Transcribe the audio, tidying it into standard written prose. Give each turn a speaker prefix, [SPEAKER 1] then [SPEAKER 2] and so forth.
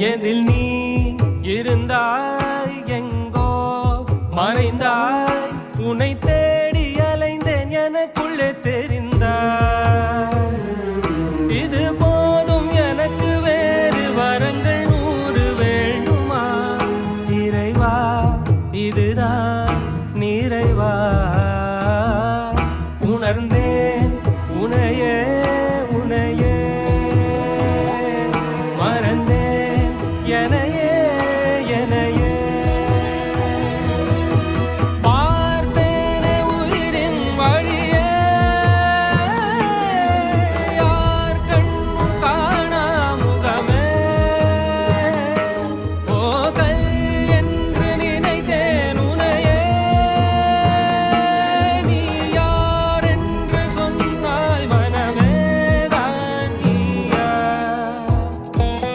[SPEAKER 1] எதில் நீ இருந்தாய் எங்கோ மறைந்தாய் உன்னை தேடி அலைந்தேன் எனக்குள்ளே தெரிந்தாய் இது போதும் எனக்கு வேறு வரங்கள் 100 வேண்டுமா இறைவா இதுதான் நிறைவா உணர்ந்தேன் உனையே உனையே மறந்தேன் என